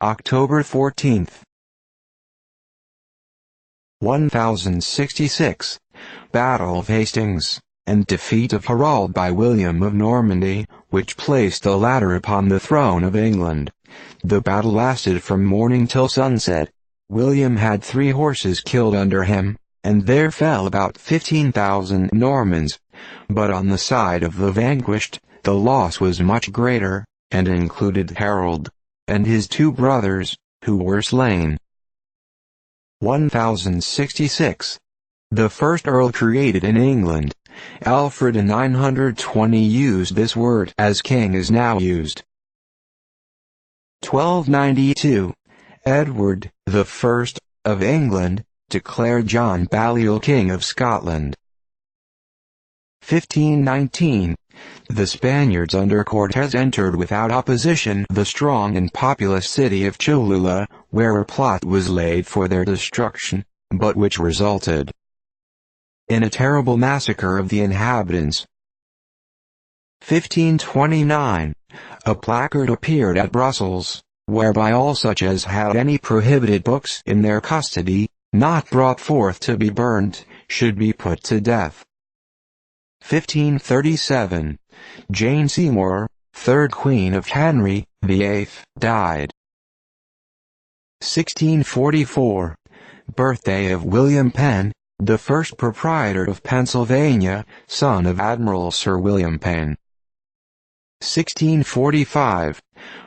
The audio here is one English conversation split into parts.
October 14th. 1066. Battle of Hastings, and defeat of Harold by William of Normandy, which placed the latter upon the throne of England. The battle lasted from morning till sunset. William had 3 horses killed under him, and there fell about 15,000 Normans. But on the side of the vanquished, the loss was much greater, and included Harold and his 2 brothers, who were slain. 1066. The first earl created in England. Alfred in 920 used this word as king is now used. 1292. Edward I of England declared John Baliol King of Scotland. 1519. The Spaniards under Cortez entered without opposition the strong and populous city of Cholula, where a plot was laid for their destruction, but which resulted in a terrible massacre of the inhabitants. 1529. A placard appeared at Brussels, whereby all such as had any prohibited books in their custody, not brought forth to be burnt, should be put to death. 1537. Jane Seymour, 3rd Queen of Henry VIII, died. 1644. Birthday of William Penn, the first proprietor of Pennsylvania, son of Admiral Sir William Penn. 1645.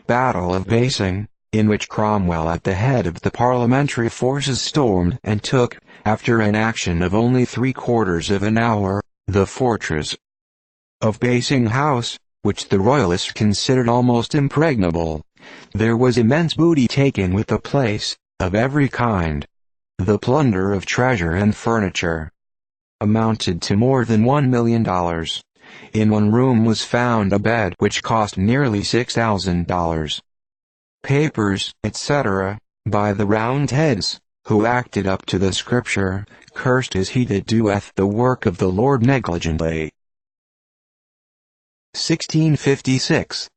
Battle of Basing, in which Cromwell at the head of the parliamentary forces stormed and took, after an action of only 3/4 of an hour, the fortress of Basing House, which the royalists considered almost impregnable. There was immense booty taken with the place, of every kind. The plunder of treasure and furniture amounted to more than $1 million. In one room was found a bed which cost nearly $6,000. Papers, etc., by the Roundheads, who acted up to the scripture, cursed is he that doeth the work of the Lord negligently. 1656.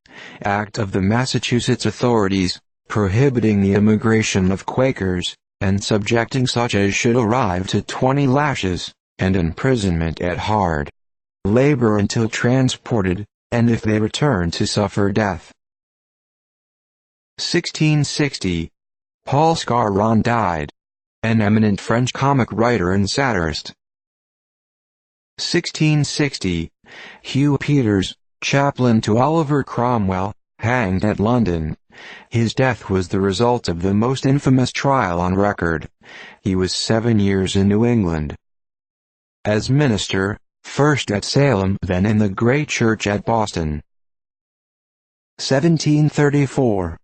Act of the Massachusetts authorities, prohibiting the immigration of Quakers, and subjecting such as should arrive to 20 lashes, and imprisonment at hard labor until transported, and if they return to suffer death. 1660. Paul Scarron died. An eminent French comic writer and satirist. 1660. Hugh Peters, chaplain to Oliver Cromwell, hanged at London. His death was the result of the most infamous trial on record. He was 7 years in New England as minister, first at Salem, then in the Great Church at Boston. 1734.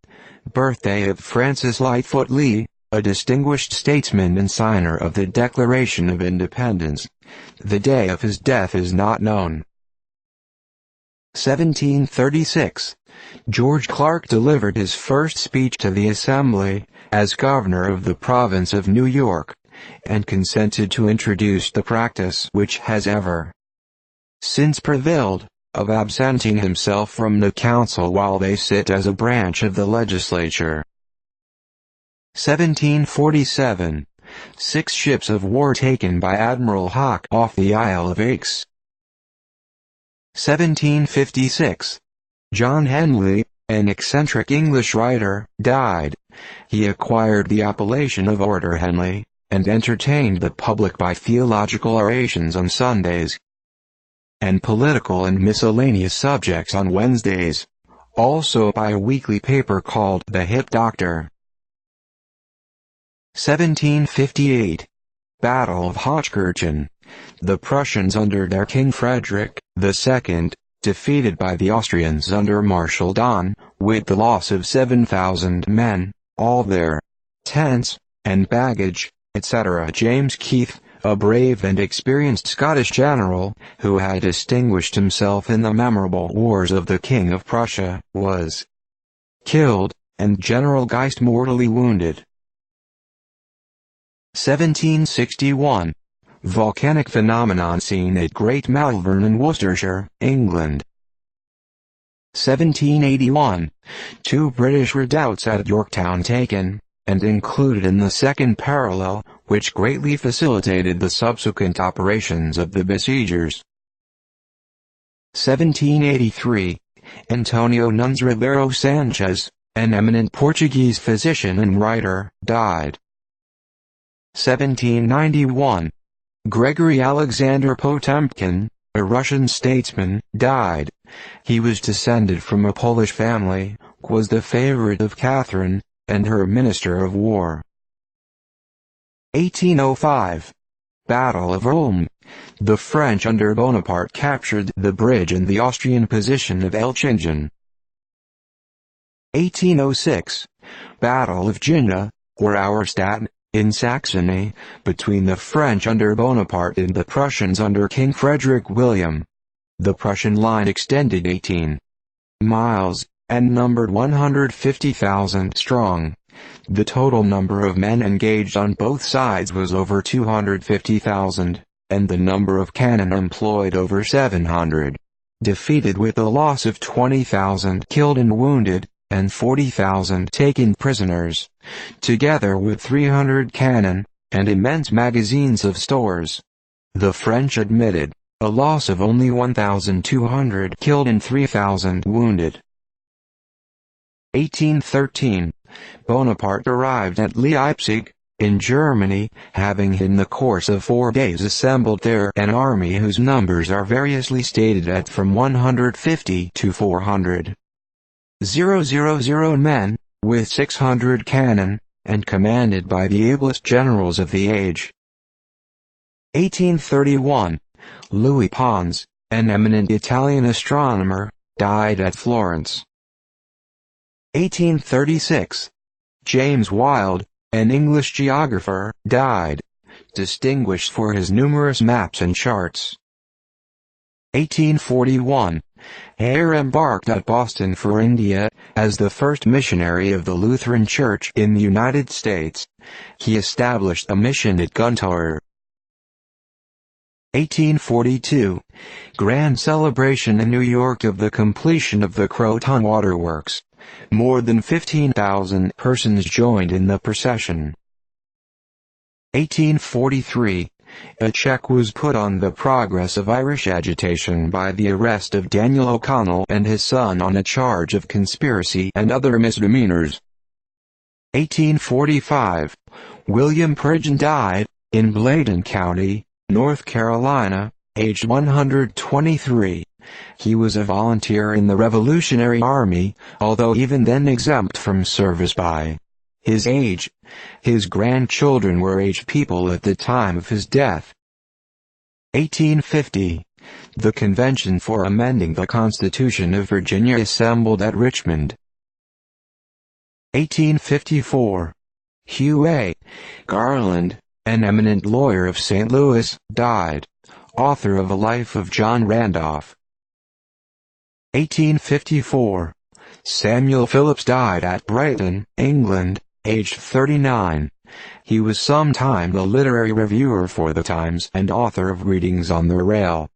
Birthday of Francis Lightfoot Lee, a distinguished statesman and signer of the Declaration of Independence. The day of his death is not known. 1736. George Clark delivered his first speech to the Assembly, as governor of the province of New York, and consented to introduce the practice which has ever since prevailed, of absenting himself from the council while they sit as a branch of the legislature. 1747. 6 ships of war taken by Admiral Hawke off the Isle of Aix. 1756. John Henley, an eccentric English writer, died. He acquired the appellation of Orator Henley, and entertained the public by theological orations on Sundays, and political and miscellaneous subjects on Wednesdays, also by a weekly paper called The Hip Doctor. 1758. Battle of Hochkirchen. The Prussians under their King Frederick II, defeated by the Austrians under Marshal Daun, with the loss of 7,000 men, all their tents, and baggage, etc. James Keith, a brave and experienced Scottish general, who had distinguished himself in the memorable wars of the King of Prussia, was killed, and General Geist mortally wounded. 1761. Volcanic phenomenon seen at Great Malvern in Worcestershire, England. 1781. 2 British redoubts at Yorktown taken, and included in the second parallel, which greatly facilitated the subsequent operations of the besiegers. 1783. Antonio Nunes Ribeiro Sanchez, an eminent Portuguese physician and writer, died. 1791. Gregory Alexander Potemkin, a Russian statesman, died. He was descended from a Polish family, was the favorite of Catherine, and her minister of war. 1805. Battle of Ulm. The French under Bonaparte captured the bridge and the Austrian position of Elchingen. 1806. Battle of Jena, or Auerstadt, in Saxony, between the French under Bonaparte and the Prussians under King Frederick William. The Prussian line extended 18 miles, and numbered 150,000 strong. The total number of men engaged on both sides was over 250,000, and the number of cannon employed over 700. Defeated with a loss of 20,000 killed and wounded, and 40,000 taken prisoners, together with 300 cannon, and immense magazines of stores. The French admitted a loss of only 1,200 killed and 3,000 wounded. 1813. Bonaparte arrived at Leipzig, in Germany, having in the course of 4 days assembled there an army whose numbers are variously stated at from 150 to 400. 000 men, with 600 cannon, and commanded by the ablest generals of the age. 1831. Louis Pons, an eminent Italian astronomer, died at Florence. 1836. James Wilde, an English geographer, died, distinguished for his numerous maps and charts. 1841. Hare embarked at Boston for India, as the first missionary of the Lutheran Church in the United States. He established a mission at Guntower. 1842. Grand celebration in New York of the completion of the Croton Waterworks. More than 15,000 persons joined in the procession. 1843. A check was put on the progress of Irish agitation by the arrest of Daniel O'Connell and his son on a charge of conspiracy and other misdemeanors. 1845. William Pridgeon died, in Bladen County, North Carolina, aged 123. He was a volunteer in the Revolutionary Army, although even then exempt from service by his age. His grandchildren were aged people at the time of his death. 1850. The Convention for Amending the Constitution of Virginia assembled at Richmond. 1854. Hugh A. Garland, an eminent lawyer of St. Louis, died, author of a Life of John Randolph. 1854. Samuel Phillips died at Brighton, England, aged 39. He was sometime the literary reviewer for the Times and author of Readings on the Rail.